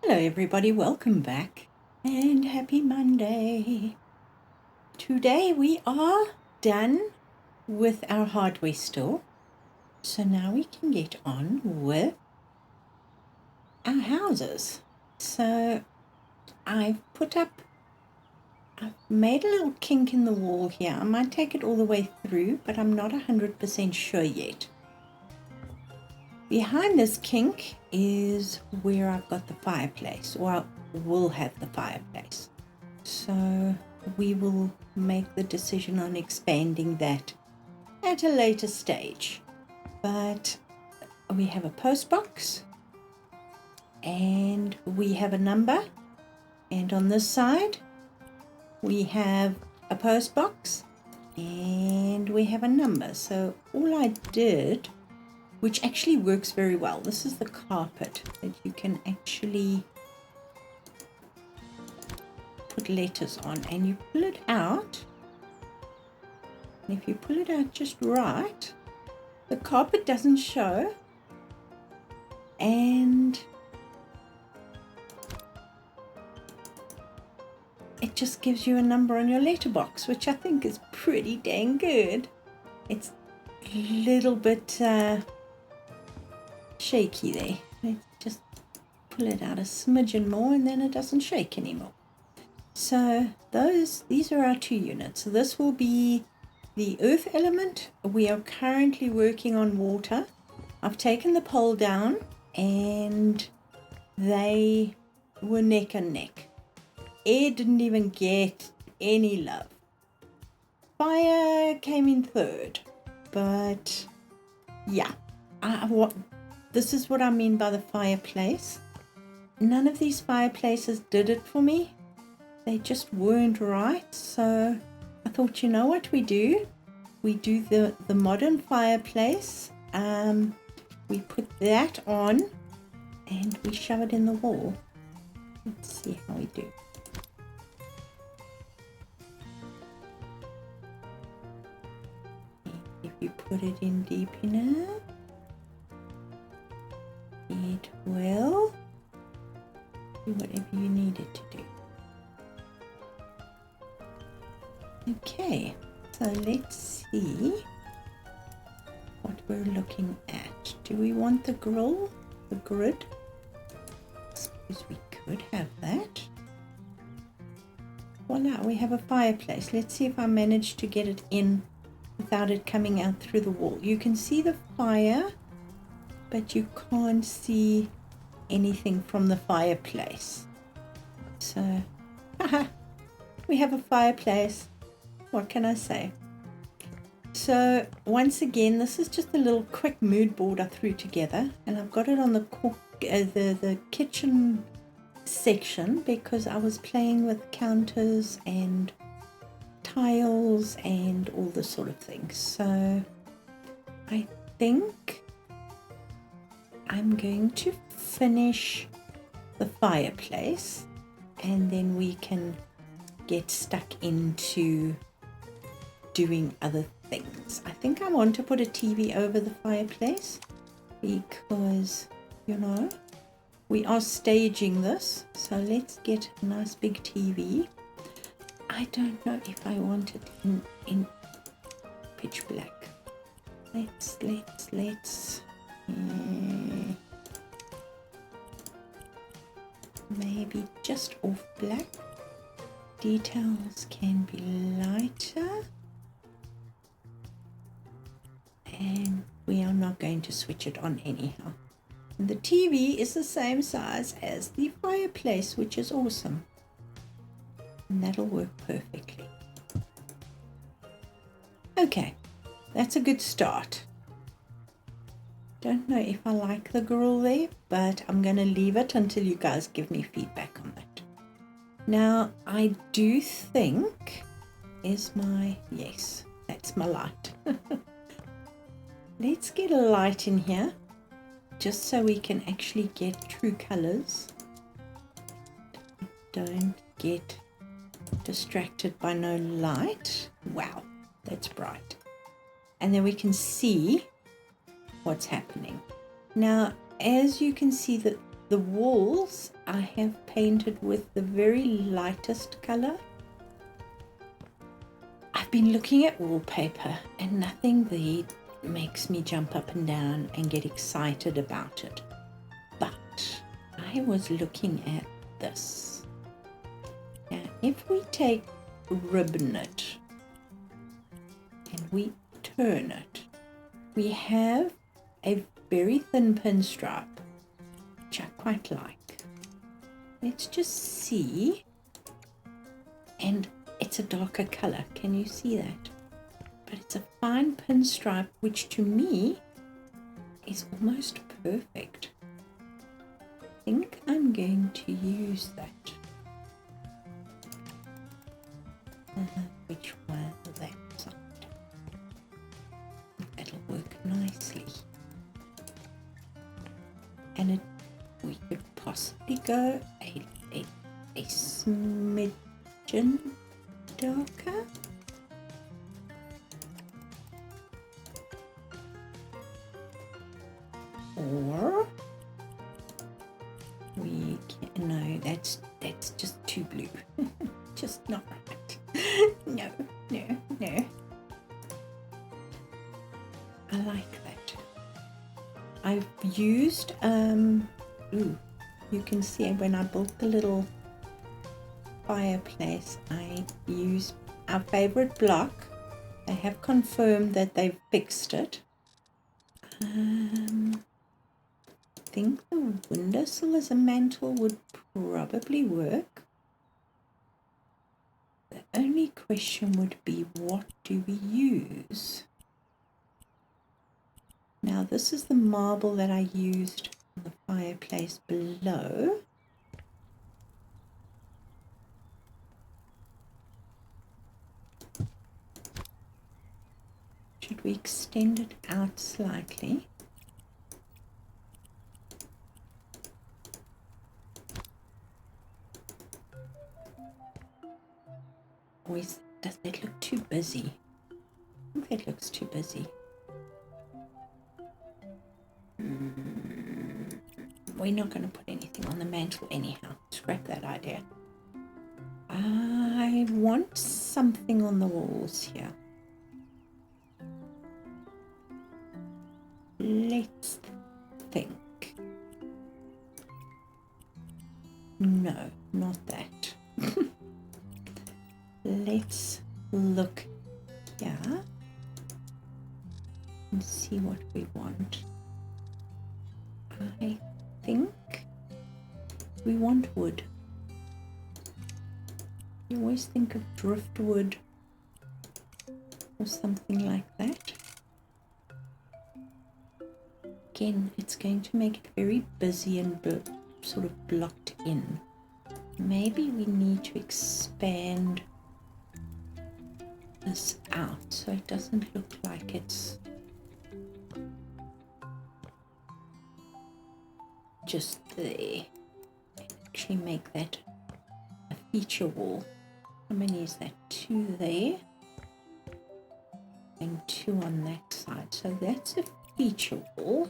Hello everybody, welcome back and happy Monday. Today we are done with our hardware store, so now we can get on with our houses. So I've made a little kink in the wall here. I might take it all the way through, but I'm not 100% sure yet. Behind this kink is where I've got the fireplace, or I will have the fireplace. So we will make the decision on expanding that at a later stage. But we have a post box and we have a number, and on this side we have a post box and we have a number. So all I did, which actually works very well, this is the carpet that you can actually put letters on, and you pull it out, and if you pull it out just right, the carpet doesn't show, and it just gives you a number on your letterbox, which I think is pretty dang good. It's a little bit shaky there. Let's just pull it out a smidgen more and then it doesn't shake anymore. So these are our 2 units. So this will be the earth element. We are currently working on water. I've taken the pole down and they were neck and neck. Air didn't even get any love. Fire came in third, but yeah, this is what I mean by the fireplace. None of these fireplaces did it for me. They just weren't right. So I thought, you know what we do? We do the modern fireplace. We put that on and we shove it in the wall. Let's see how we do. If you put it in deep enough, it will do whatever you need it to do. Okay, so let's see what we're looking at. Do we want the grill, the grid? I suppose we could have that. Voila, we have a fireplace. Let's see if I manage to get it in without it coming out through the wall. You can see the fire, but you can't see anything from the fireplace. So, we have a fireplace. What can I say? So, once again, this is just a little quick mood board I threw together, and I've got it on the kitchen section because I was playing with counters and tiles and all this sort of things. So, I think I'm going to finish the fireplace and then we can get stuck into doing other things. I think I want to put a TV over the fireplace because, you know, we are staging this. So let's get a nice big TV. I don't know if I want it in pitch black. Let's maybe just off black. Details can be lighter, and we are not going to switch it on anyhow. And the TV is the same size as the fireplace, which is awesome, and that'll work perfectly. Okay, that's a good start. Don't know if I like the grill there, but I'm going to leave it until you guys give me feedback on that. Now, I do think yes, that's my light. Let's get a light in here, just so we can actually get true colors. Don't get distracted by no light. Wow, that's bright. And then we can see what's happening. Now, as you can see, that The walls I have painted with the very lightest color. I've been looking at wallpaper and nothing there makes me jump up and down and get excited about it. But I was looking at this. Now, if we take ribbon it and we turn it, we have a very thin pinstripe, which I quite like. Let's just see, and it's a darker color, can you see that? But it's a fine pinstripe, which to me is almost perfect. I think I'm going to use that. Which one? That side. That'll work nicely. And we could possibly go a smidgen darker. Or we can, no, that's just too blue. Just not right. No. I like that. I've used you can see when I built the little fireplace, I used our favorite block. They have confirmed that they've fixed it. I think the windowsill as a mantle would probably work. The only question would be, what do we use? Now this is the marble that I used on the fireplace below. Should we extend it out slightly? Or does that look too busy? I think that looks too busy. We're not going to put anything on the mantle anyhow. Scrap that idea. I want something on the walls here. Let's think. No, not that. Let's look here and see what we want. I think we want wood. You always think of driftwood or something like that. Again, it's going to make it very busy and sort of blocked in. Maybe we need to expand this out so it doesn't look like it's just there. Actually make that a feature wall. How many is that? 2 there and 2 on that side. So that's a feature wall,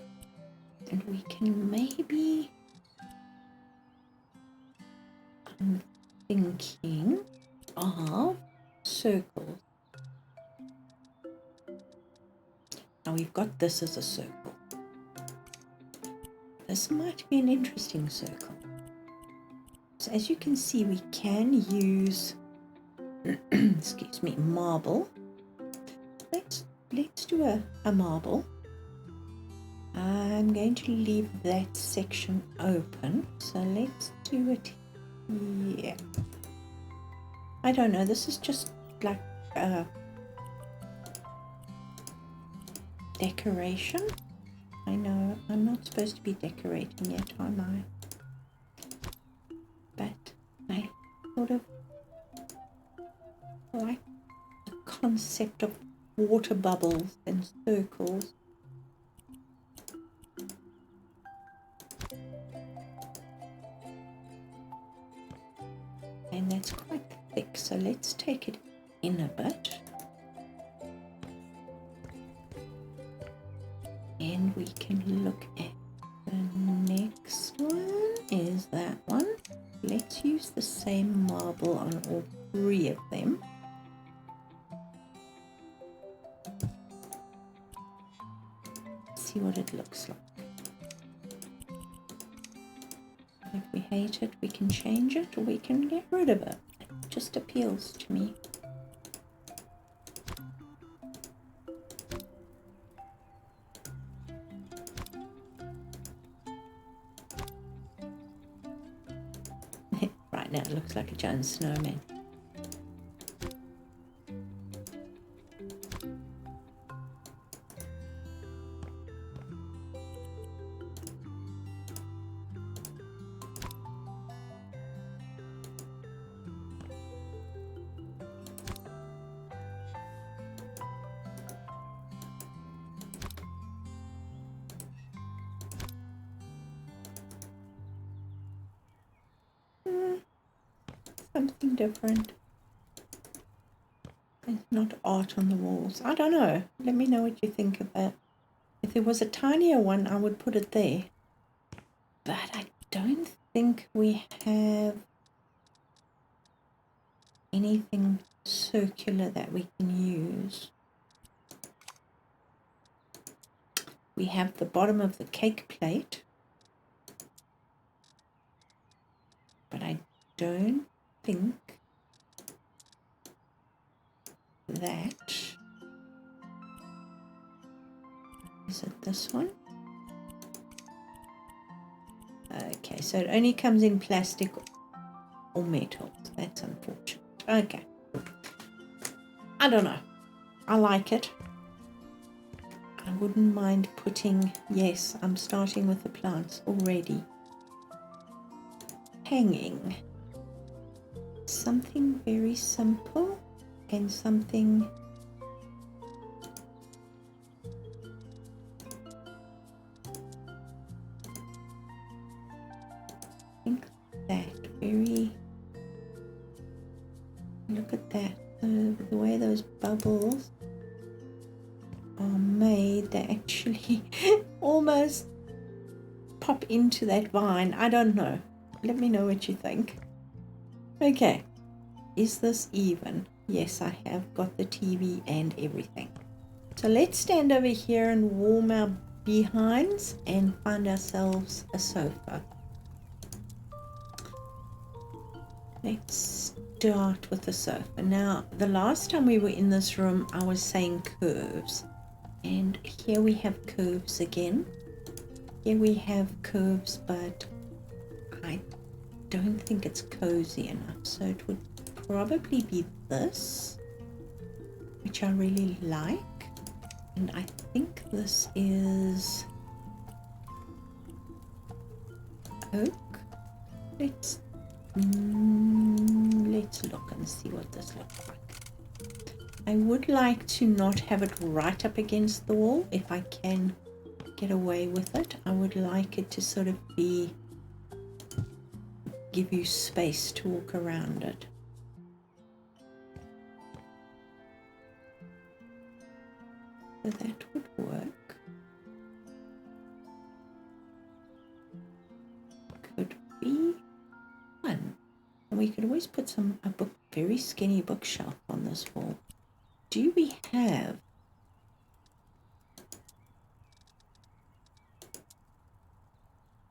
and we can maybe, I'm thinking of circles. Now we've got this as a circle. This might be an interesting circle. So as you can see, we can use excuse me, marble. Let's do a marble. I'm going to leave that section open, so let's do it here. I don't know, this is just like decoration. I know I'm not supposed to be decorating yet, am I? But I sort of like the concept of water bubbles and circles. And that's quite thick, so let's take it in a bit. And we can look at the next one. let's use the same marble on all 3 of them. See what it looks like. If we hate it, we can change it, or we can get rid of it. It just appeals to me. Right now it looks like a giant snowman. Something different. There's not art on the walls. I don't know. Let me know what you think of that. If there was a tinier one, I would put it there. But I don't think we have anything circular that we can use. We have the bottom of the cake plate, but I don't think that is it. This one. Okay, so it only comes in plastic or metal. That's unfortunate. Okay, I don't know. I like it. I wouldn't mind putting, yes, I'm starting with the plants already. Hanging. Something very simple and something I think that very, look at that, the way those bubbles are made, they actually almost pop into that vine. I don't know. Let me know what you think. Okay, is this even? Yes, I have got the TV and everything. So let's stand over here and warm our behinds and find ourselves a sofa. Let's start with the sofa. Now, the last time we were in this room, I was saying curves. And here we have curves again. Here we have curves, but I don't think it's cozy enough. So it would probably be this, which I really like. And I think this is oak. Let's look and see what this looks like. I would like to not have it right up against the wall. If I can get away with it, I would like it to sort of be, give you space to walk around it. So that would work. Could be fun. And we could always put a very skinny bookshelf on this wall. Do we have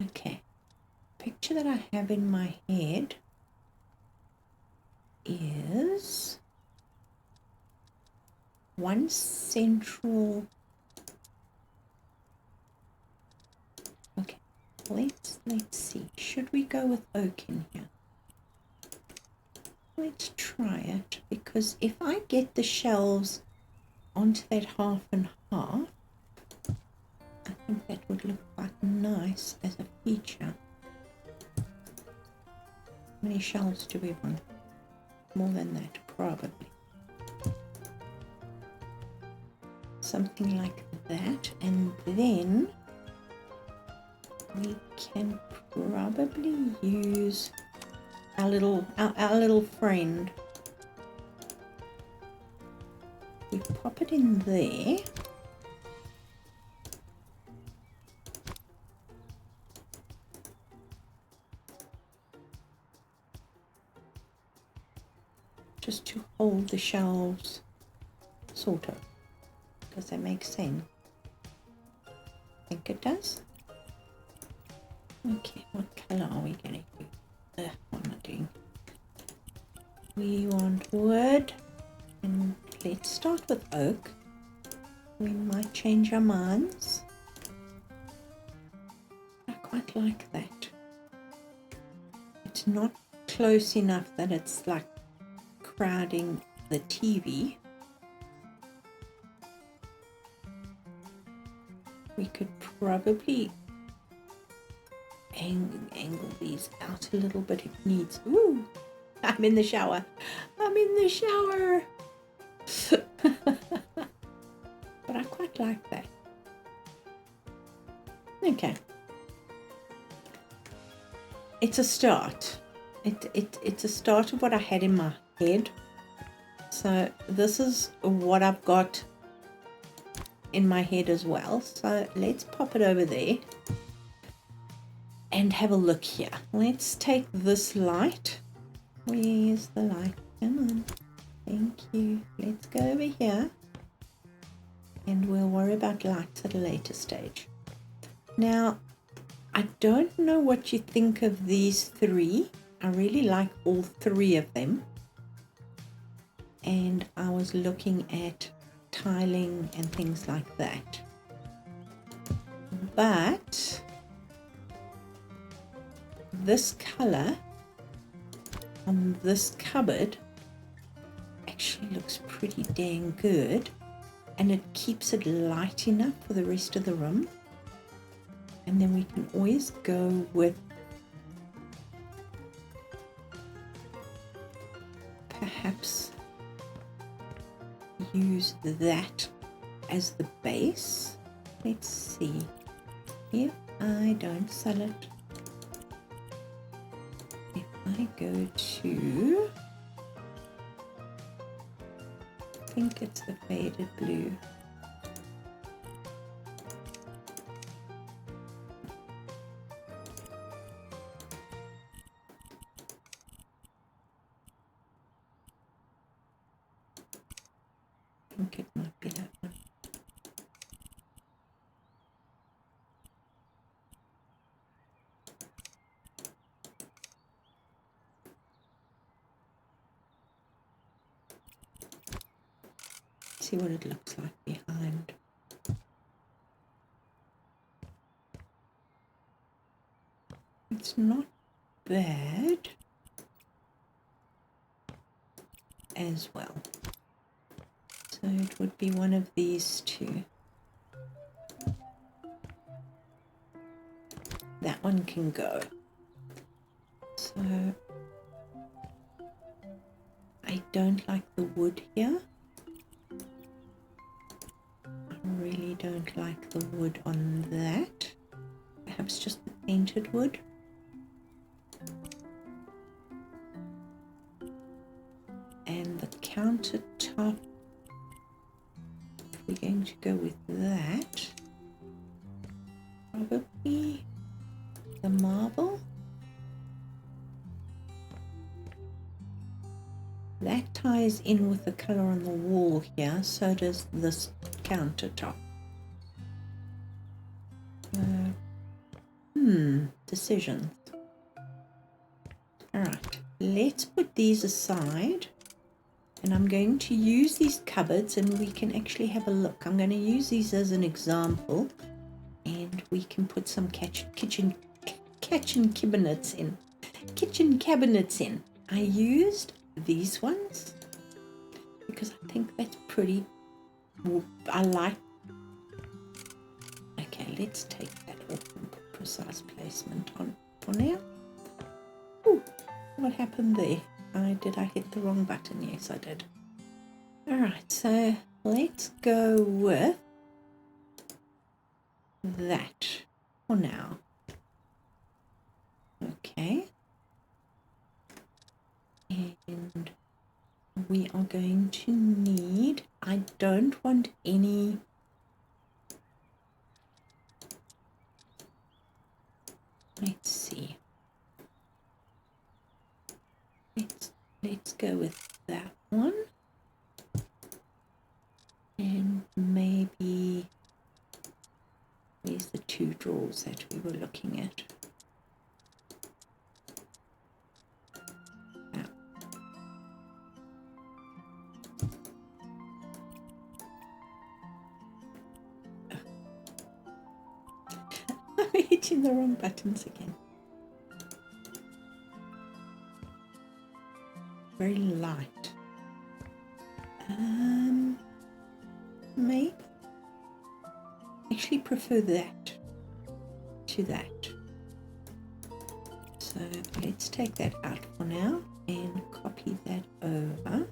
okay, picture that I have in my head is one central, okay, let's see, should we go with oak in here? Let's try it, because if I get the shelves onto that half and half, I think that would look quite nice as a feature. How many shelves do we want? More than that, probably. Something like that, and then we can probably use our little friend. We pop it in there. just to hold the shelves, sort of. Does that make sense? I think it does. Okay, what color are we going to use? What am I doing? We want wood, and let's start with oak. We might change our minds. I quite like that. It's not close enough that it's like crowding the TV. We could probably angle these out a little bit if needs. Ooh, I'm in the shower. I'm in the shower. But I quite like that. Okay. It's a start. It's a start of what I had in my head. So this is what I've got in my head as well. So let's pop it over there and have a look here. Let's take this light. Where's the light? Come on. Thank you. Let's go over here and we'll worry about lights at a later stage. Now, I don't know what you think of these three. I really like all three of them. And I was looking at tiling and things like that. But this color on this cupboard actually looks pretty dang good. And it keeps it light enough for the rest of the room. And then we can always go with perhaps use that as the base. Let's see if I don't sell it. If I go to, I think it's the faded blue. I think it might be that one. See what it looks like behind. It's not bad as well. So it would be one of these two. That one can go. So I don't like the wood here. I really don't like the wood on that. Perhaps just the painted wood. And the countertop, we're going to go with that. Probably the marble. That ties in with the color on the wall here, so does this countertop. Decisions. Alright, let's put these aside. And I'm going to use these cupboards and we can actually have a look. I'm going to use these as an example and we can put some kitchen cabinets in. I used these ones because I think that's pretty. I like. Okay, let's take that off and put precise placement on for now. Ooh, what happened there? Did I hit the wrong button? Yes, I did. Alright, so let's go with that for now. Okay. And we are going to need, I don't want any let's see. Let's go with that one. And maybe where's the two drawers that we were looking at? I'm hitting the wrong buttons again. Very light. Maybe actually prefer that to that. So let's take that out for now and copy that over.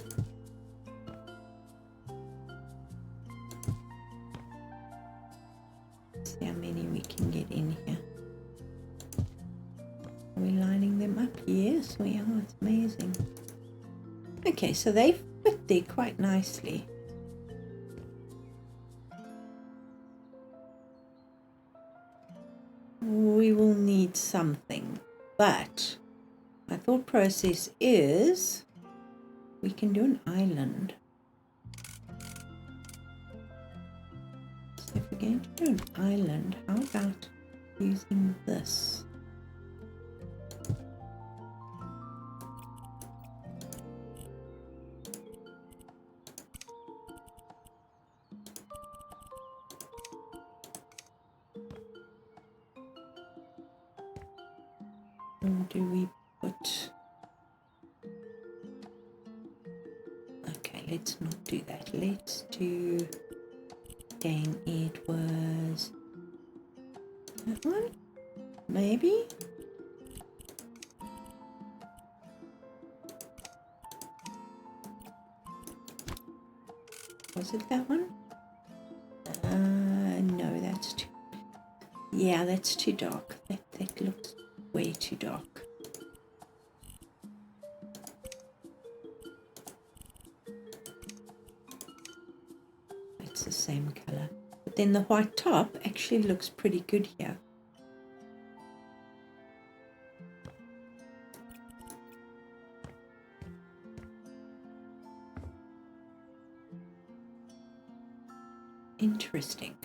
See how many we can get in here. Are we lining them up? Yes, we are. It's amazing. Okay, so they fit there quite nicely. We will need something, but my thought process is we can do an island. So if we're going to do an island, how about using this? Or do we put... Okay, let's not do that. Let's do... Again, it was that one, maybe. Was it that one? No, that's too... Yeah, that's too dark. That looks way too dark. It's the same color. But then the white top actually looks pretty good here. Interesting.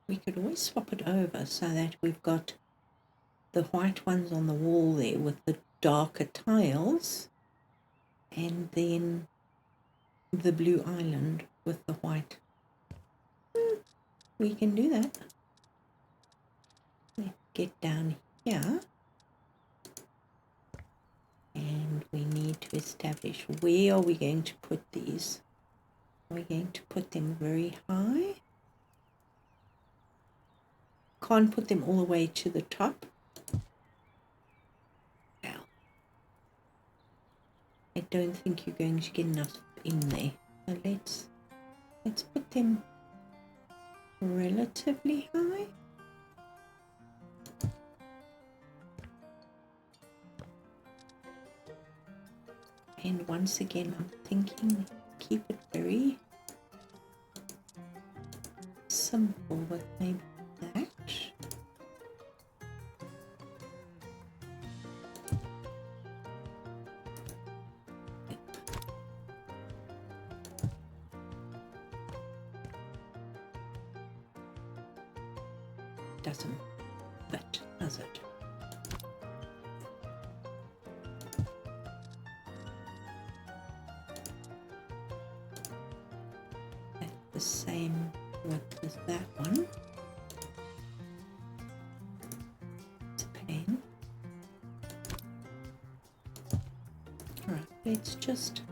We could always swap it over so that we've got the white ones on the wall there with the darker tiles, and then the blue island with the white. We can do that. Let's get down here. And we need to establish where are we going to put these. Are we going to put them very high? Can't put them all the way to the top. Now, I don't think you're going to get enough in there. So let's put them relatively high. And once again, I'm thinking keep it very simple with maybe that. Doesn't fit, does it? The same width as that one. It's a pain. Alright, let's just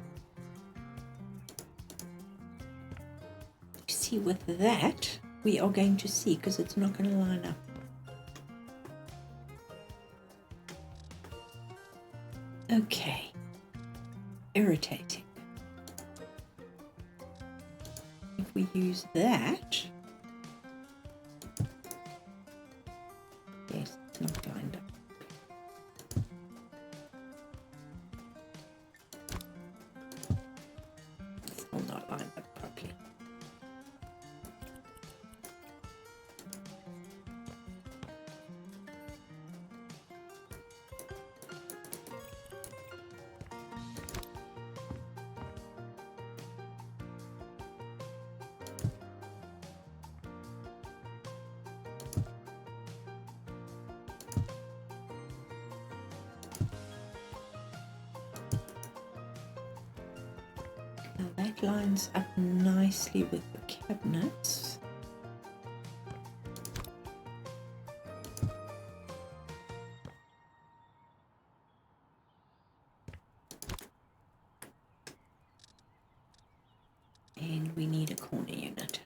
see with that we are going to see, because it's not going to line up. Okay, irritating. If we use that, yes, it's not lined up. It's still not lined up properly. that lines up nicely with the cabinets. And we need a corner unit.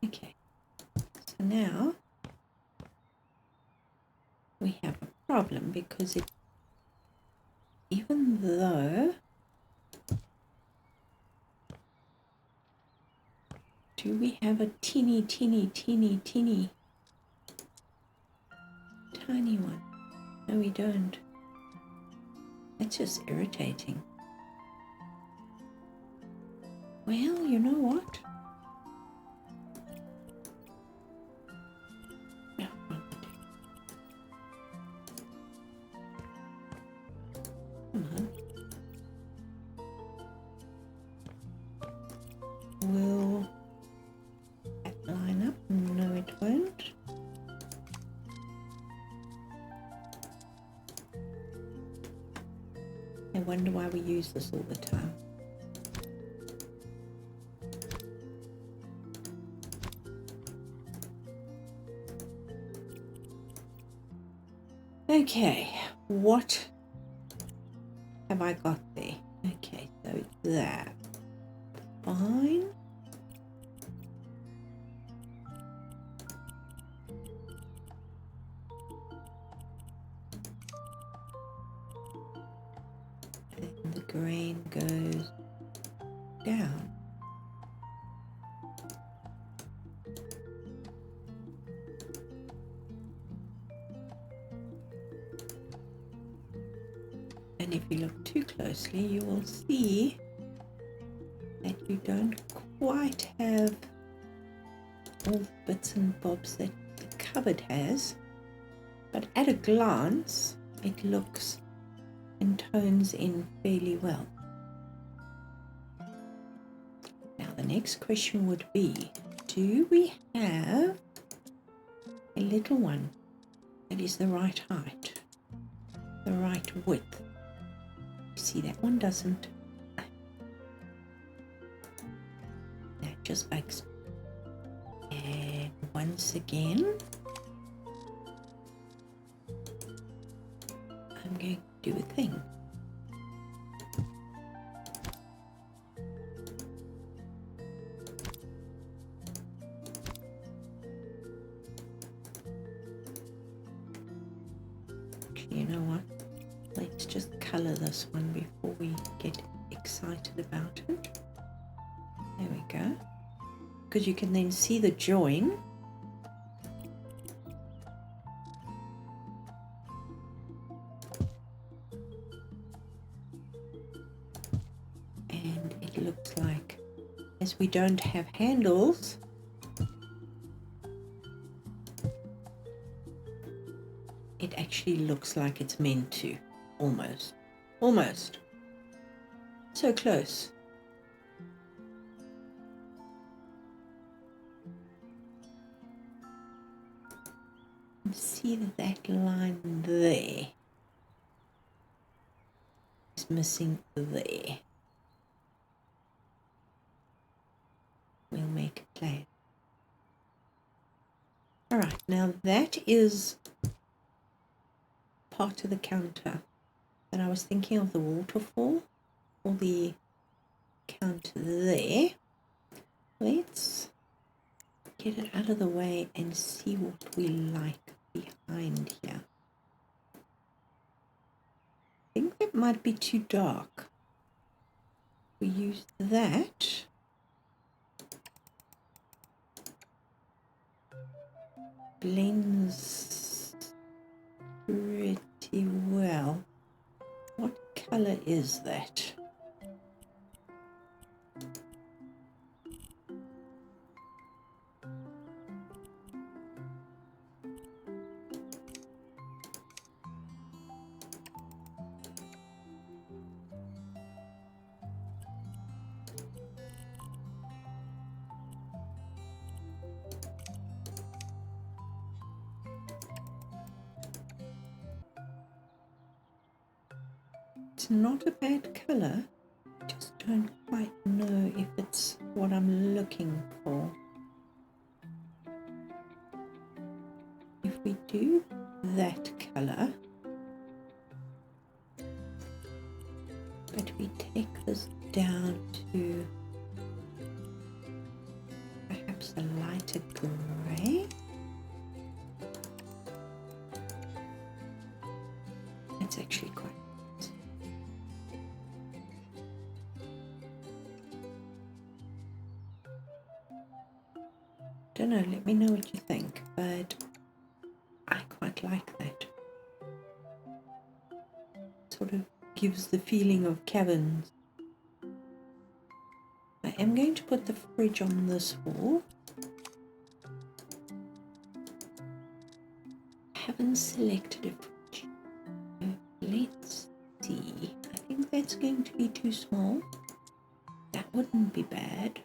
Okay, so now we have a problem because it, even though, do we have a teeny tiny one? No, we don't. That's just irritating. Well, you know what? No, come on. Will that line up? No, it won't. I wonder why we use this all the time. Okay, what have I got there? Okay, so that. Fine. And the grain goes down. And if you look too closely, you will see that you don't quite have all the bits and bobs that the cupboard has, but at a glance, it looks and tones in fairly well. Now the next question would be, do we have a little one that is the right height, the right width? See, that one doesn't. That just bugs. And once again, I'm going to do a thing. Actually, you know what? Let's just color this one before we get excited about it. There we go. Because you can then see the join. And it looks like, as we don't have handles, it actually looks like it's meant to. Almost. So close. And see that line there is missing there. We'll make a plan. Alright, now that is part of the counter. And I was thinking of the waterfall, or the counter there. Let's get it out of the way and see what we like behind here. I think that might be too dark. We use that. Blends pretty well. What color is that? It's not a bad colour, just don't quite know if it's what I'm looking for. If we do that colour, but we take this down to perhaps a lighter grey. It's actually quite nice. Don't know, let me know what you think, but I quite like that. Sort of gives the feeling of caverns. I am going to put the fridge on this wall. I haven't selected a fridge. Let's see. I think that's going to be too small. That wouldn't be bad.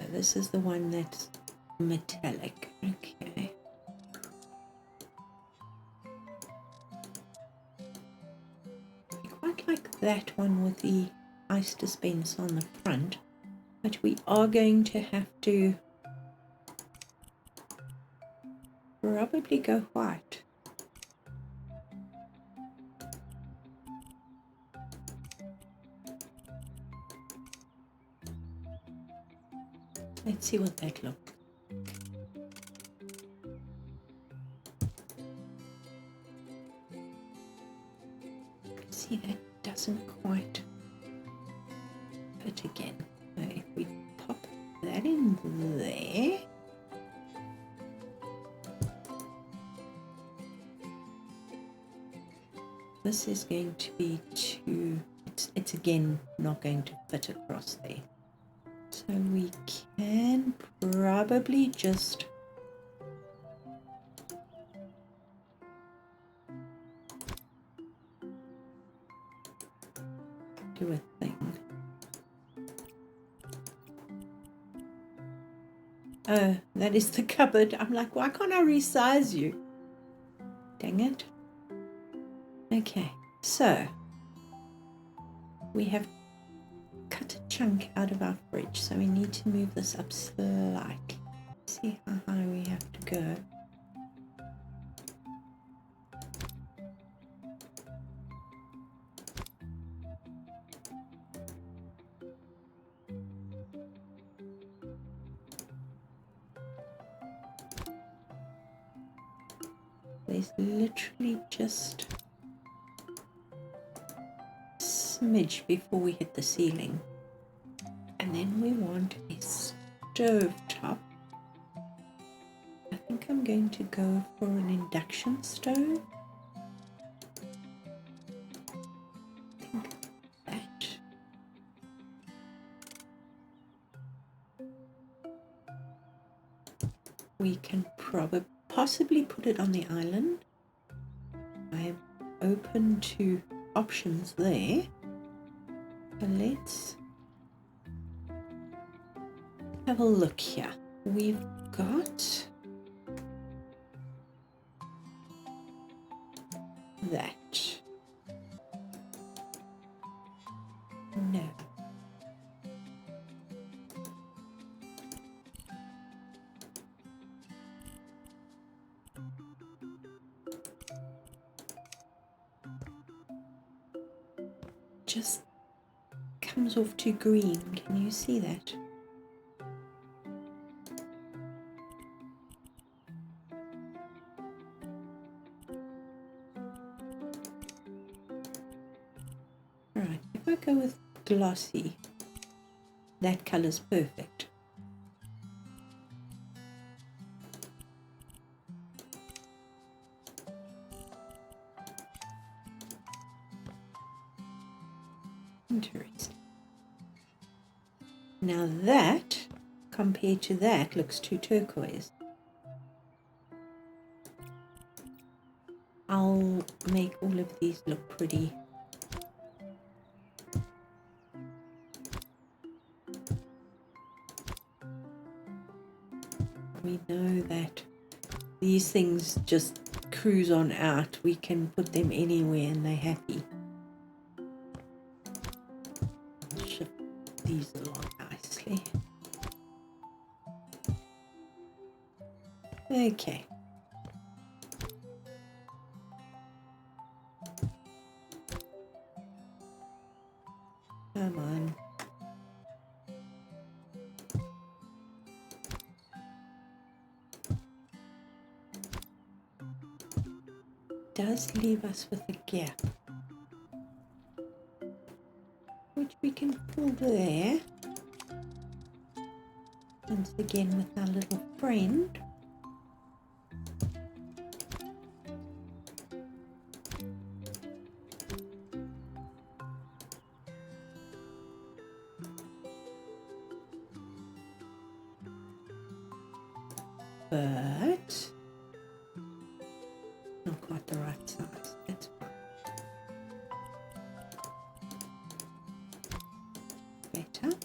This is the one that's metallic. Okay. I quite like that one with the ice dispenser on the front, but we are going to have to probably go white. Let's see what that looks. See, that doesn't quite fit again. So if we pop that in there, this is going to be too, it's again not going to fit across there. So we can probably just do a thing. Oh, that is the cupboard. I'm like, why can't I resize you? Dang it. Okay, so we have cut a chunk out of our fridge, so we need to move this up slightly. See how high we have to go. There's literally just a smidge before we hit the ceiling. And then we want a stove top. I think I'm going to go for an induction stove. I think that. We can possibly put it on the island. I'm open to options there. So let's have a look here. We've got that. No. Just comes off too green. Can you see that? Alright, if I go with glossy, that colour's perfect. Interesting. Now that, compared to that, looks too turquoise. I'll make all of these look pretty. We know that these things just cruise on out. We can put them anywhere and they're happy. Shift these along nicely. Okay. Come on. Does leave us with a gap, which we can pull there. Once again with our little friend. But not quite the right size. That's fine. Better.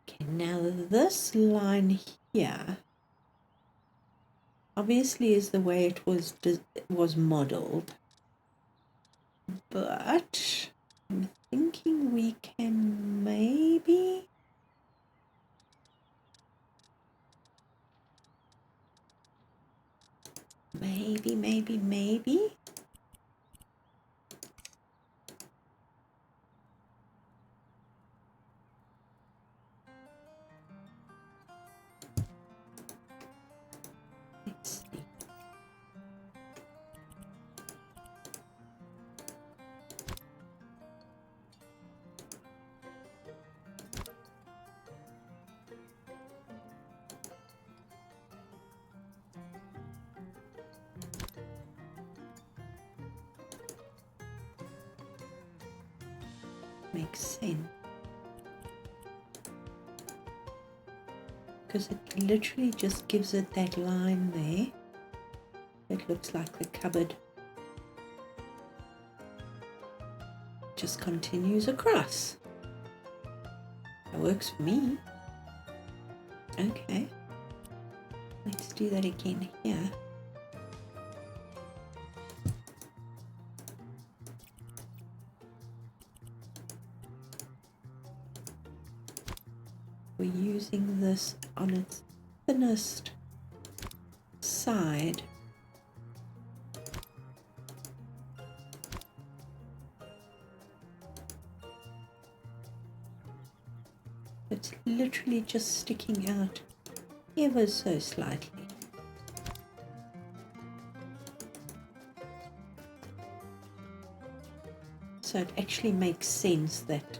Okay, now this line here obviously is the way it was modeled. But I'm thinking we can maybe let's see. Makes sense, because it literally just gives it that line there. It looks like the cupboard just continues across. That works for me. Okay, let's do that again here. We're using this on its thinnest side. It's literally just sticking out ever so slightly. So it actually makes sense that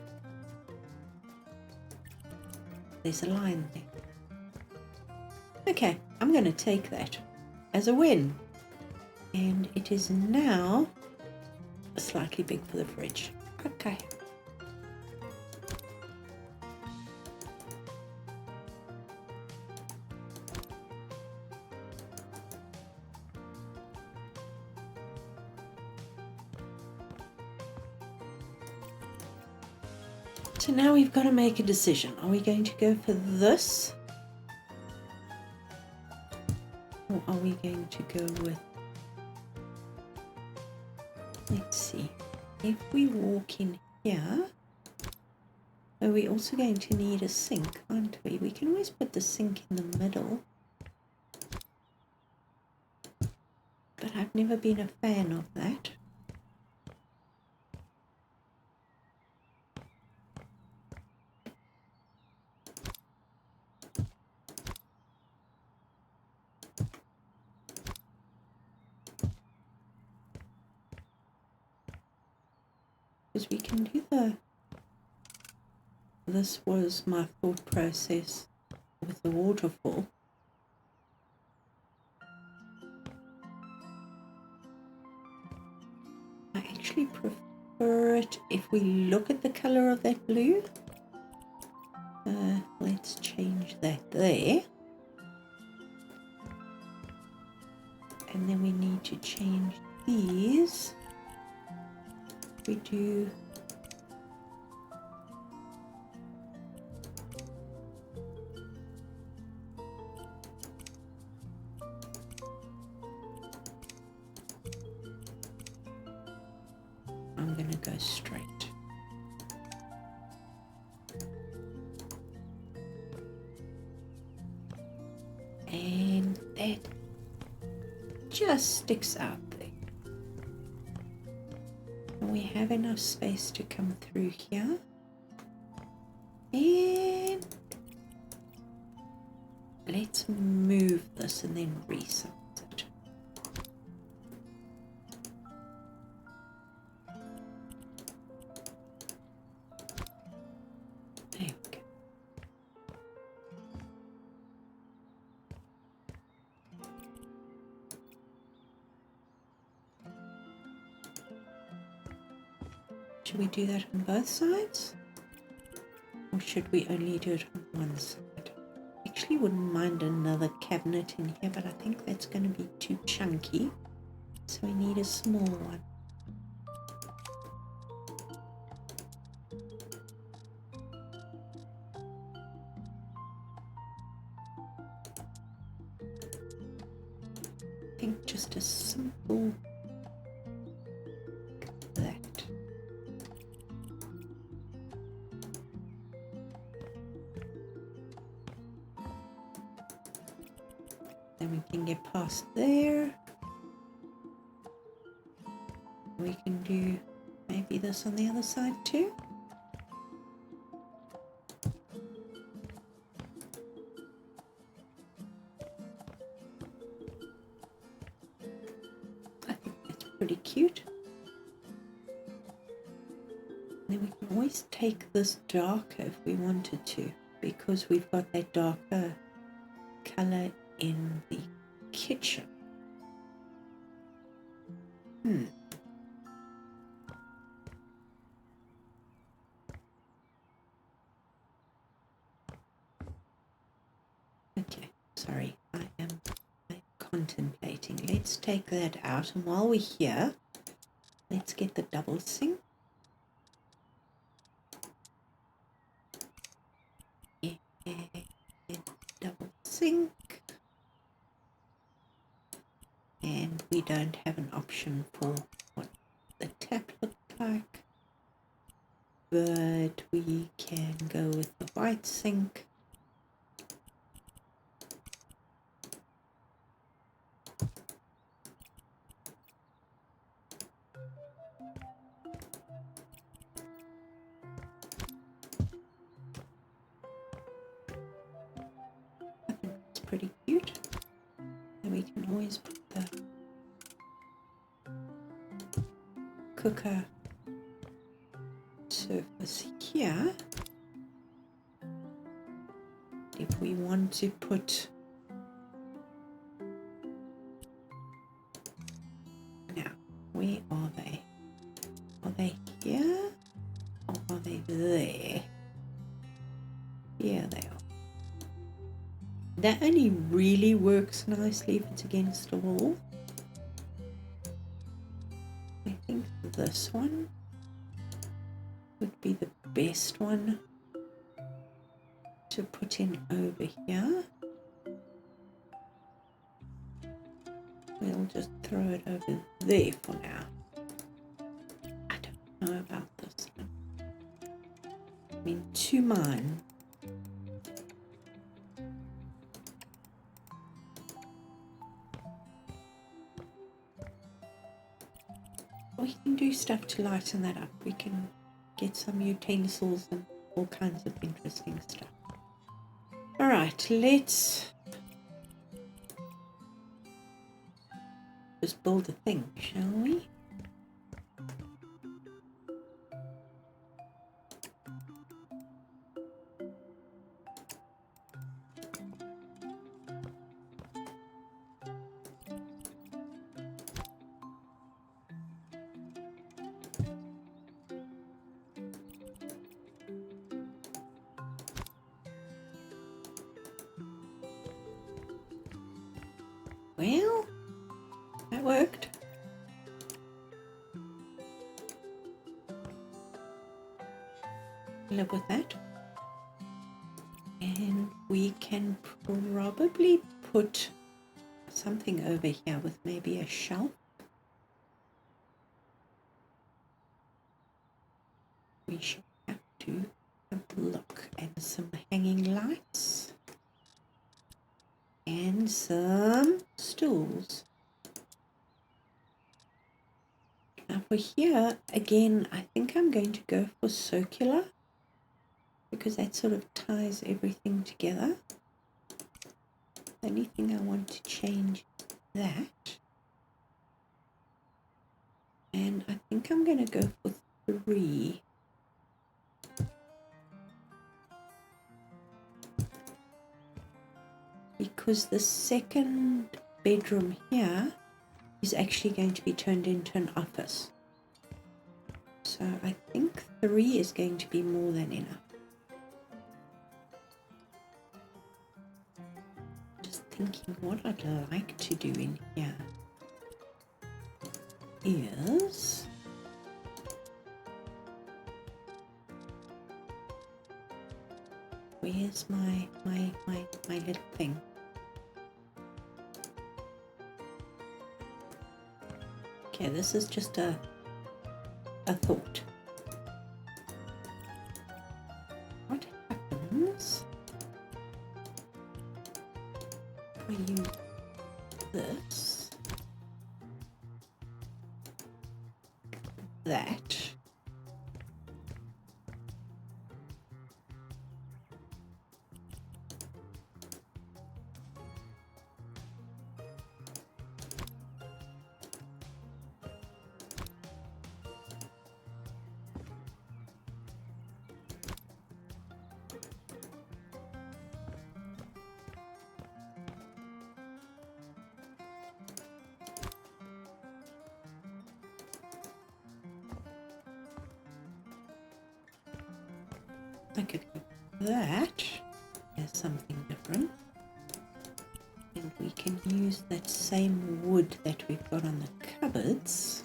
there's a line there. Okay, I'm going to take that as a win. And it is now slightly big for the fridge. Okay. So now we've got to make a decision. Are we going to go for this? Or are we going to go with, let's see, if we walk in here, are we also going to need a sink, aren't we? We can always put the sink in the middle. But I've never been a fan of that. Because we can do this was my thought process with the waterfall. I actually prefer it if we look at the color of that blue. Let's change that there. And then we need to change these. We do go straight. And that just sticks out there. And we have enough space to come through here. And let's move this and then resize it. There we go. Should we do that on both sides? Or should we only do it on one side? Actually wouldn't mind another cabinet in here, but I think that's going to be too chunky, so we need a small one. I think just a simple that. Then we can get past there. We can do maybe this on the other side too. I think that's pretty cute. Then we can always take this darker if we wanted to, because we've got that darker color in the kitchen. Okay, sorry, I'm contemplating. Let's take that out, and while we're here, let's get the double sink. And double sink. And we don't have an option for what the tap looks like, but we can go with the white sink. I think it's pretty cute. And we can always put the cooker surface here if we want to put. Now, where are they? Are they here or are they there? Yeah, they are. That only really works nicely if it's against a wall. I think this one would be the best one to put in over here. We'll just throw it over there for now. I don't know about this one. I'm in two minds. We can do stuff to lighten that up. We can get some utensils and all kinds of interesting stuff. All right, let's just build a thing, shall we? Well, that worked. Live with that. And we can probably put something over here with maybe a shelf. we shall have to have a look at some hanging lights and some stools. Now for here, again, I think I'm going to go for circular because that sort of ties everything together. The only thing I want to change is that. And I think I'm going to go for 3. Because the second bedroom here is actually going to be turned into an office. So I think 3 is going to be more than enough. Just thinking what I'd like to do in here is where's my little thing? Okay, this is just a thought. What happens if I use this, that, I could go that as something different, and we can use that same wood that we've got on the cupboards.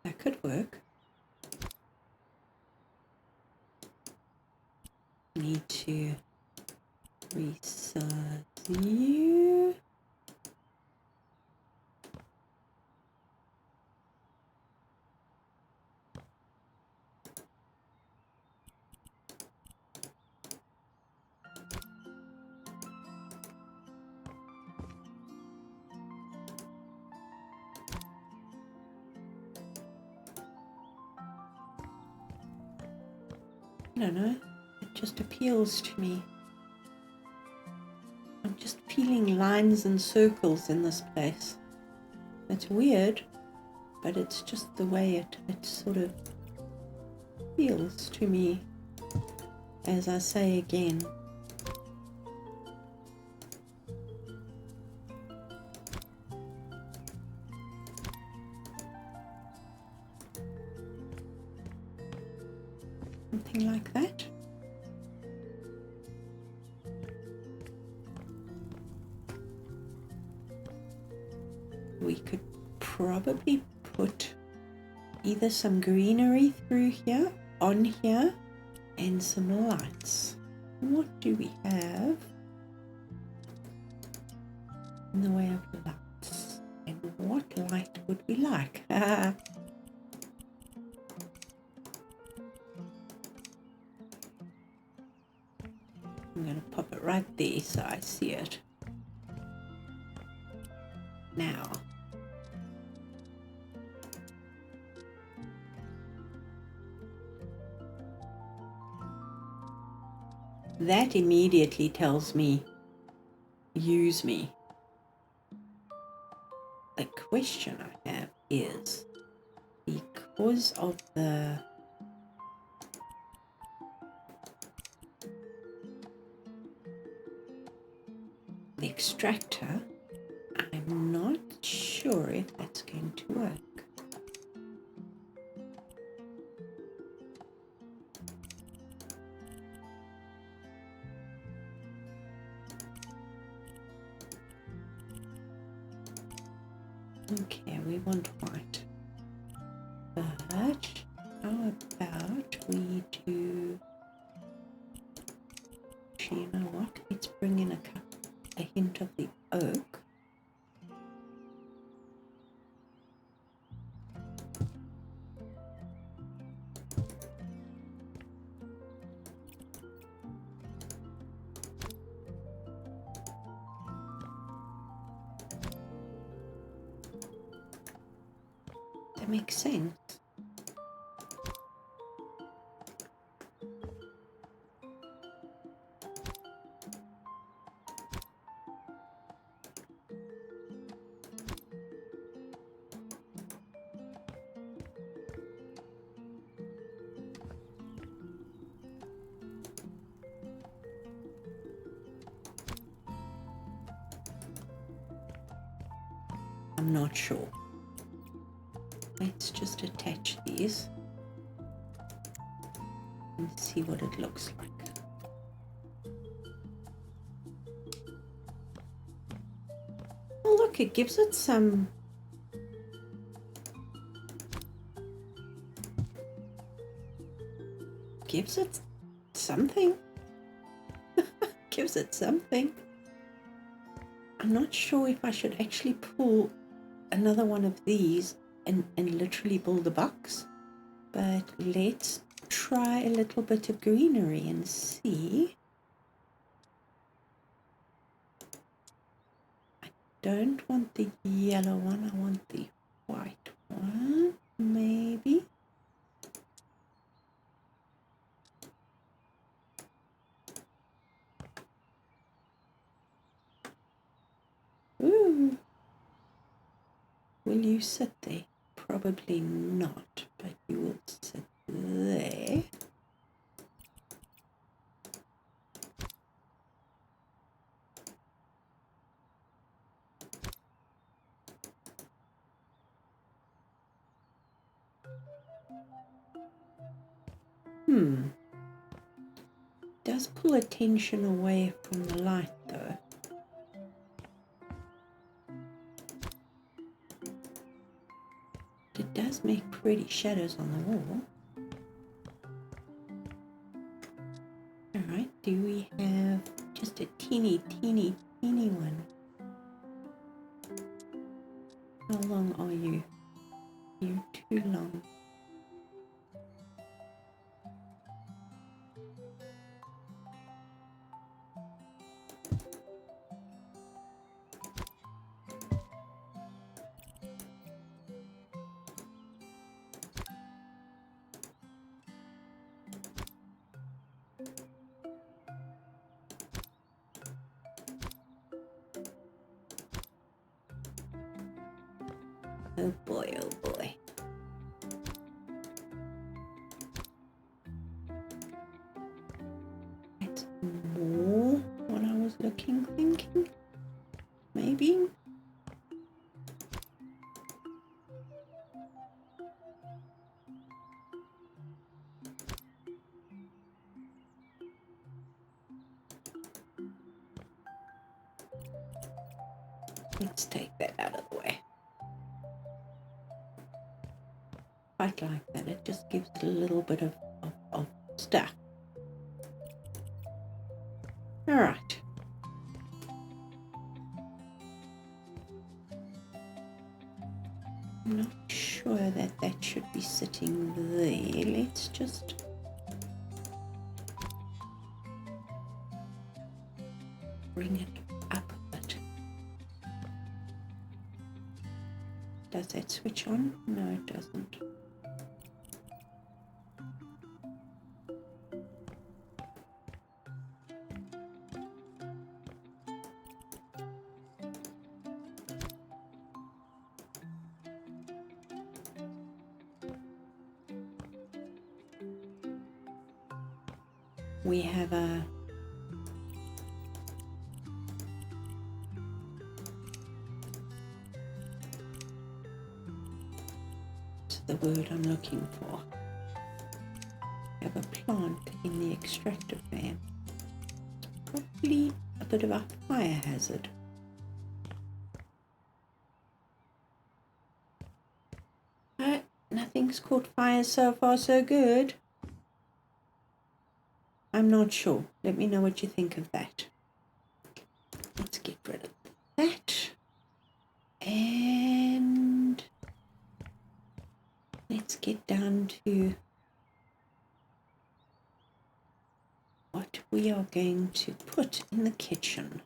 That could work. Need to resize you. I don't know, it just appeals to me. I'm just feeling lines and circles in this place. It's weird, but it's just the way it sort of feels to me. As I say again, something like that. We could probably put either some greenery through here, on here, and some lights. What do we have in the way of lights? And what light would we like? I'm going to pop it right there so I see it. Now, that immediately tells me, use me. The question I have is, because of the extractor, I'm not sure if that's going to work. Okay, we want white. But how about we do, actually, you know what? Let's bring in a hint of the oak. That makes sense. I'm not sure. Let's just attach these and see what it looks like. Oh look, it gives it some something. Gives it something. I'm not sure if I should actually pull another one of these and literally build a box, but let's try a little bit of greenery and see. I don't want the yellow one, I want the white one, maybe. Ooh. Will you sit there? Probably not, but you will sit there. Does pull attention away from the light though. It does make pretty shadows on the wall. Alright, do we have just a teeny one? How long are you? You're too long. Oh boy, oh boy. It's more what I was thinking. Maybe. Let's take that out of the way. Quite like that. It just gives it a little bit of stuff. Alright. I'm not sure that should be sitting there. Let's just bring it up a bit. Does that switch on? No, it doesn't. We have a the word I'm looking for. We have a plant in the extractor fan. Probably a bit of a fire hazard. Nothing's caught fire so far, so good. I'm not sure. Let me know what you think of that. Let's get rid of that. And let's get down to what we are going to put in the kitchen.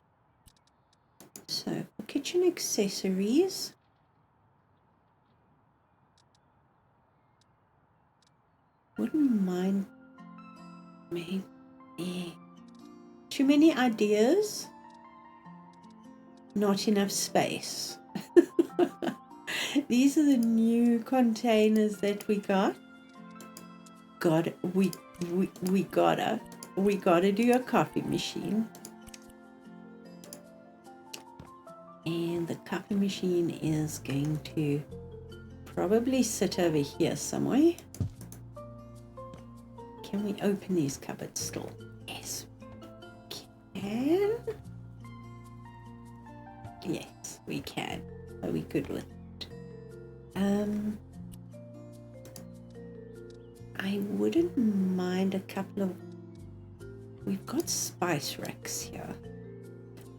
So for kitchen accessories, wouldn't mind maybe too many ideas, not enough space. These are the new containers that we got. We gotta do a coffee machine. And the coffee machine is going to probably sit over here somewhere. Can we open these cupboards still? Yes, we can. Yes, we can. Are we good with it? I wouldn't mind a couple of... We've got spice racks here.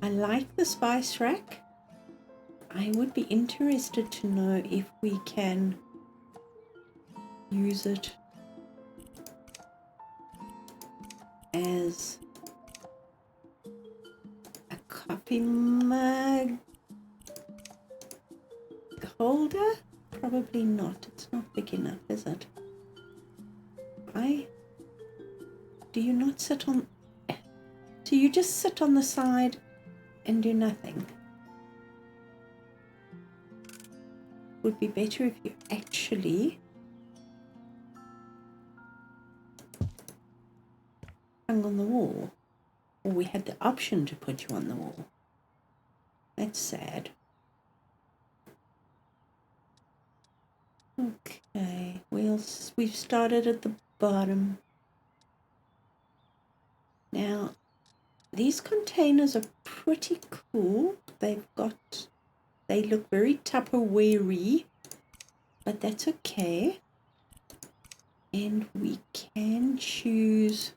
I like the spice rack. I would be interested to know if we can use it as a coffee mug holder. Probably not. It's not big enough, is it? Do you not sit on... Do you just sit on the side and do nothing? Would be better if you actually hung on the wall, or we had the option to put you on the wall. That's sad. Okay, we've started at the bottom. Now, these containers are pretty cool. They look very Tupperware-y, but that's okay. And we can choose,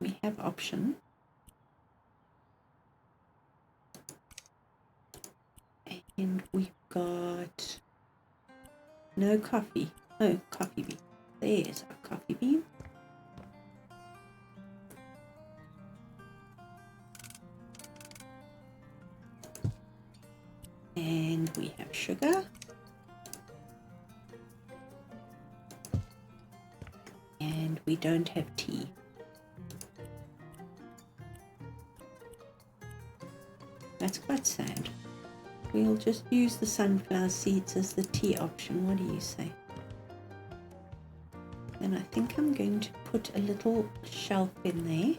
we have option. And we've got no coffee. Oh, coffee bean. There's our coffee bean. And we have sugar. And we don't have tea. That's quite sad. We'll just use the sunflower seeds as the tea option. What do you say? Then I think I'm going to put a little shelf in there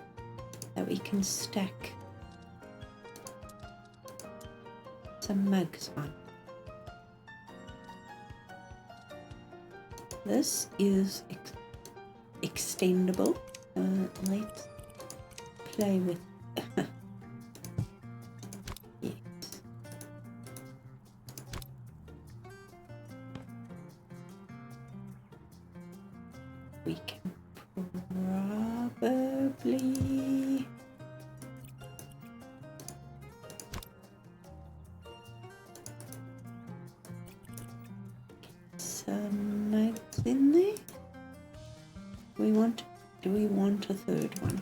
that we can stack some mugs on. This is extendable. Let's play with yes. We can probably some mugs in there. Do we want a third one?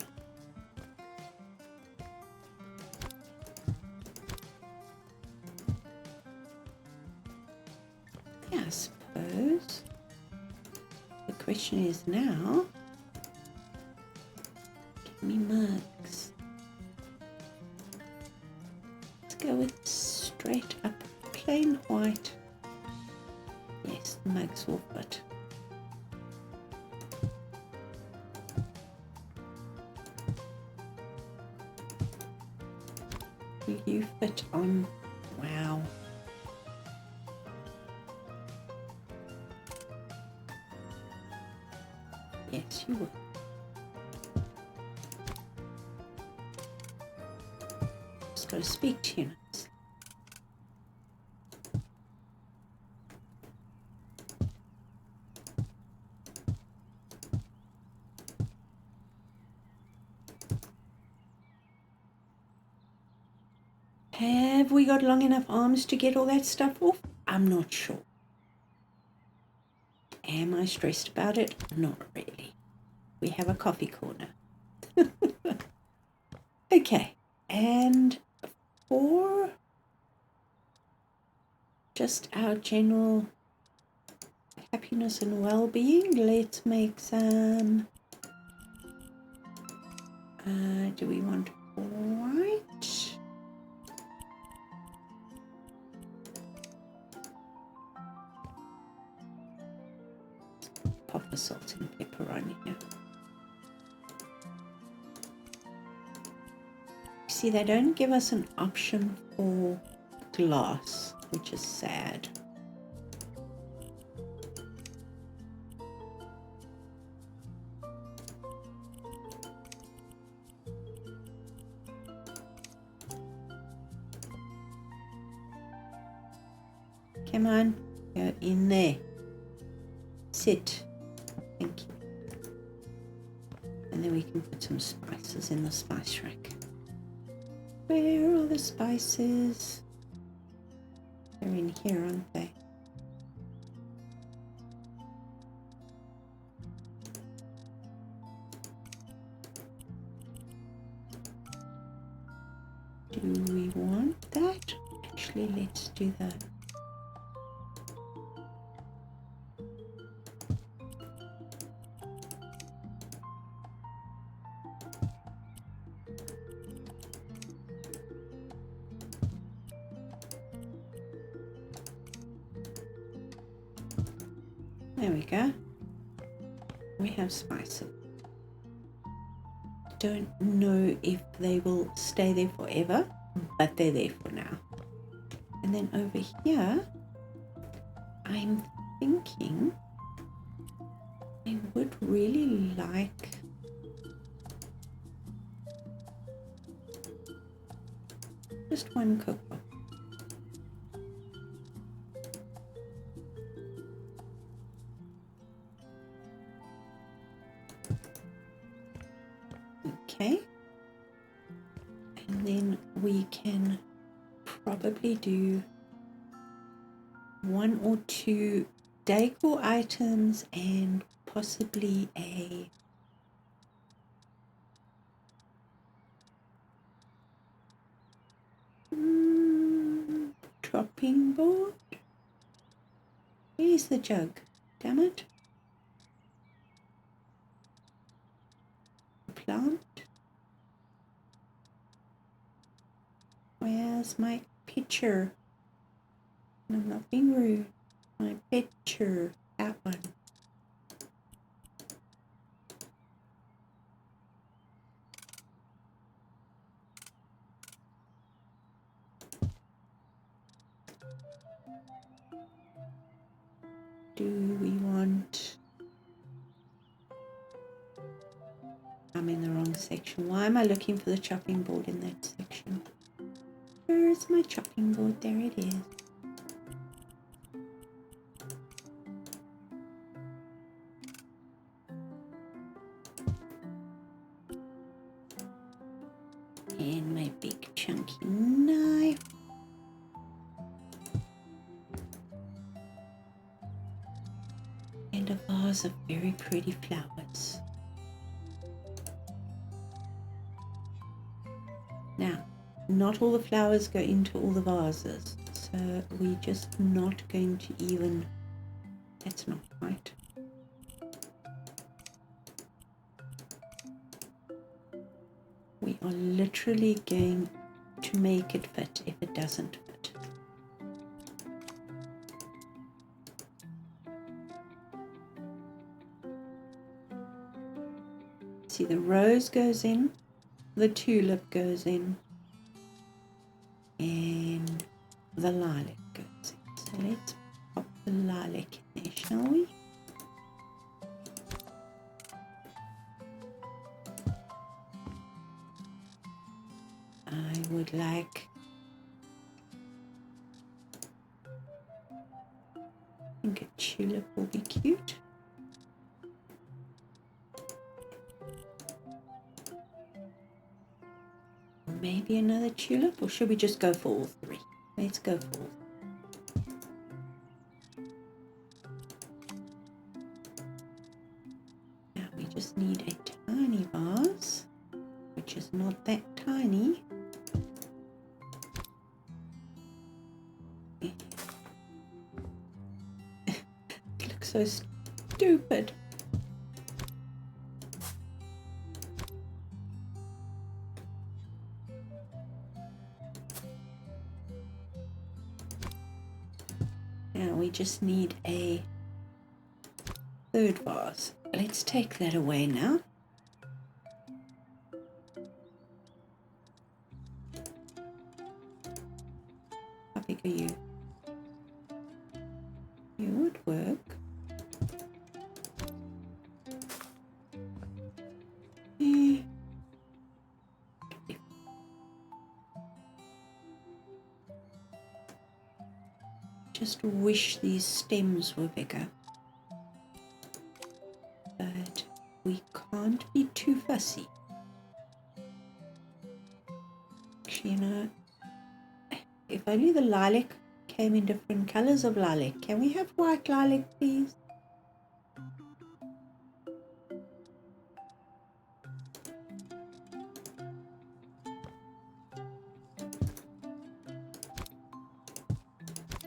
Yeah, I suppose. The question is now, give me mugs. Let's go with straight up plain white. Yes, the mugs will fit. fit on. Wow. Yes, you will. Just got to speak to you. Have we got long enough arms to get all that stuff off? I'm not sure. Am I stressed about it? Not really. We have a coffee corner. Okay, and for just our general happiness and well-being, let's make some, do we want white? Pop the salt and pepper on here. See, they don't give us an option for glass, which is sad. Come on, go in there. Sit. Thank you. And then we can put some spices in the spice rack. Where are the spices? They're in here, aren't they? Do we want that? Actually, let's do that. There we go. We have spices. Don't know if they will stay there forever, but they're there for now. And then over here, I'm thinking I would really like just one cookbook. Okay, and then we can probably do one or two decor items and possibly a chopping board. Where's the jug? Damn it. Plant. Where's my picture? I'm not being rude. My picture. That one. Do we want... I'm in the wrong section. Why am I looking for the chopping board in that section? Where's my chopping board? There it is. And my big chunky knife. And a vase of very pretty flowers. Now, not all the flowers go into all the vases, so we're just not going to even... That's not right. We are literally going to make it fit if it doesn't fit. See, the rose goes in, the tulip goes in, and the lilac goes in. So let's pop the lilac in there, shall we? I would like, I think a tulip will be cute. Maybe another tulip, or should we just go for all three? Let's go for all. Now we just need a tiny vase, which is not that tiny. It looks so stupid. Now we just need a third vase. Let's take that away now. How big are you? You would work. Yeah. Just wish these stems were bigger. But we can't be too fussy. Actually, you know, if only the lilac came in different colors of lilac. Can we have white lilac, please?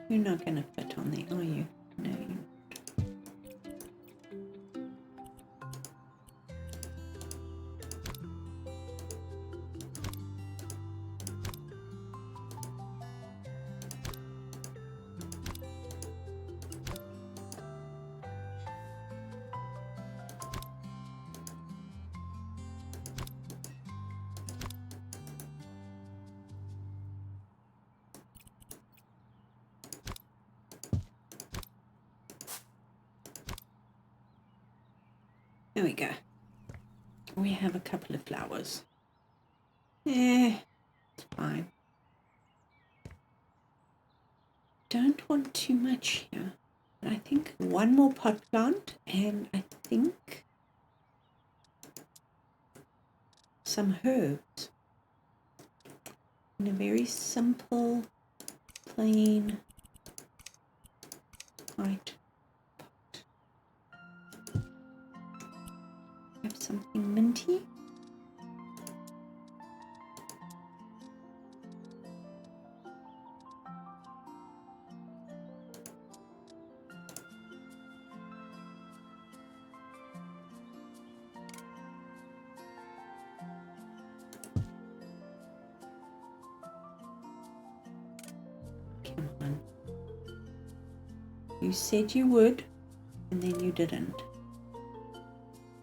You're not going to fit on there, are you? No, you're not. There we go. We have a couple of flowers. Yeah, it's fine. Don't want too much here. I think one more pot plant, and I think some herbs in a very simple, plain white pot. Have something minty. Come on. You said you would, and then you didn't.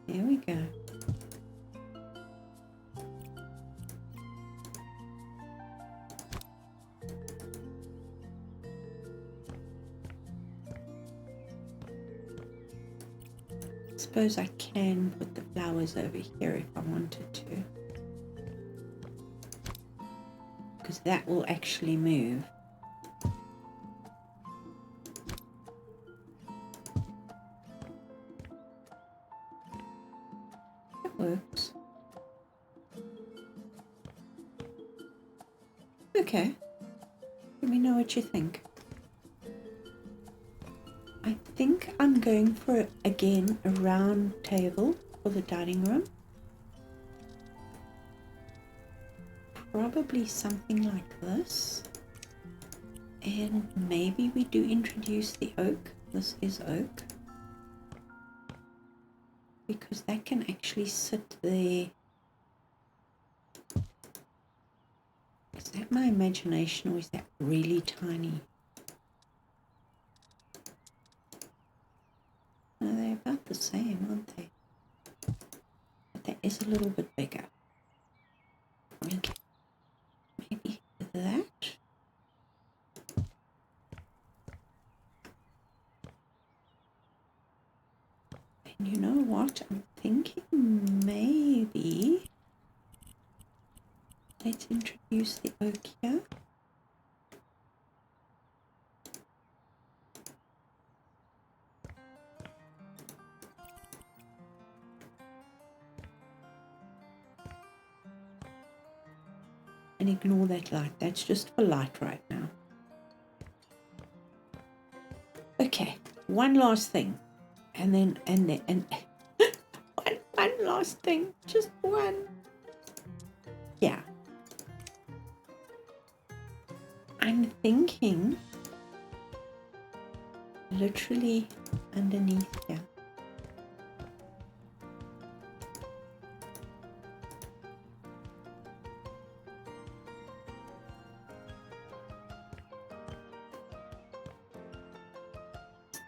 There we go. Suppose I can put the flowers over here if I wanted to, because that will actually move. That works. Okay, let me know what you think. I think I'm going for, again, a round table for the dining room. Probably something like this. And maybe we do introduce the oak. This is oak. Because that can actually sit there. Is that my imagination, or is that really tiny? No, they're about the same, aren't they? But that is a little bit bigger. Okay. Maybe that. And you know what? I'm thinking maybe let's introduce the oak here. And ignore that light. That's just for light right now. Okay, one last thing. And one last thing. Just one. Yeah. I'm thinking literally underneath here.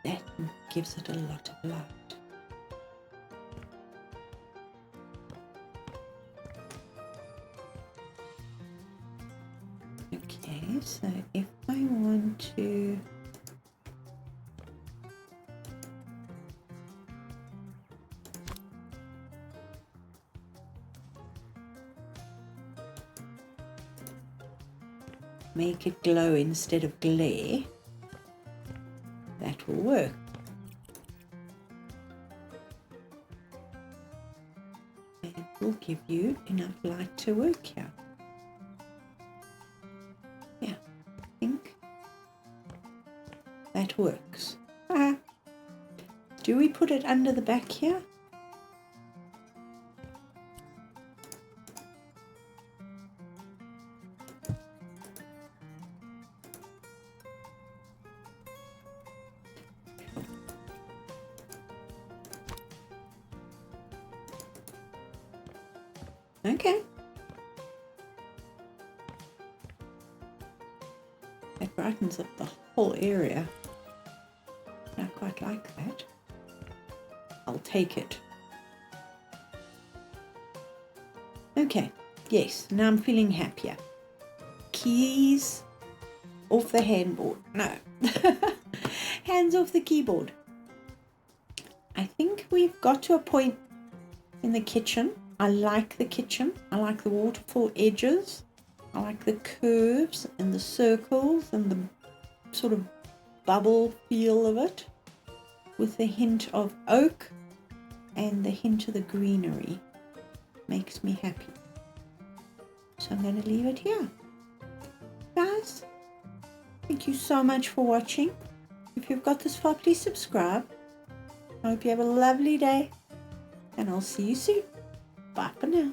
That gives it a lot of light. Okay, so if I want to make it glow instead of glare, that will work. It will give you enough light to work here. Yeah, I think that works. Do we put it under the back here? Okay. That brightens up the whole area. I quite like that. I'll take it. Okay, yes, now I'm feeling happier. Keys off the handboard. No. Hands off the keyboard. I think we've got to a point in the kitchen. I like the kitchen. I like the waterfall edges. I like the curves and the circles and the sort of bubble feel of it, with the hint of oak and the hint of the greenery. Makes me happy. So I'm going to leave it here. Guys, thank you so much for watching. If you've got this far, please subscribe. I hope you have a lovely day, and I'll see you soon. Bye for now.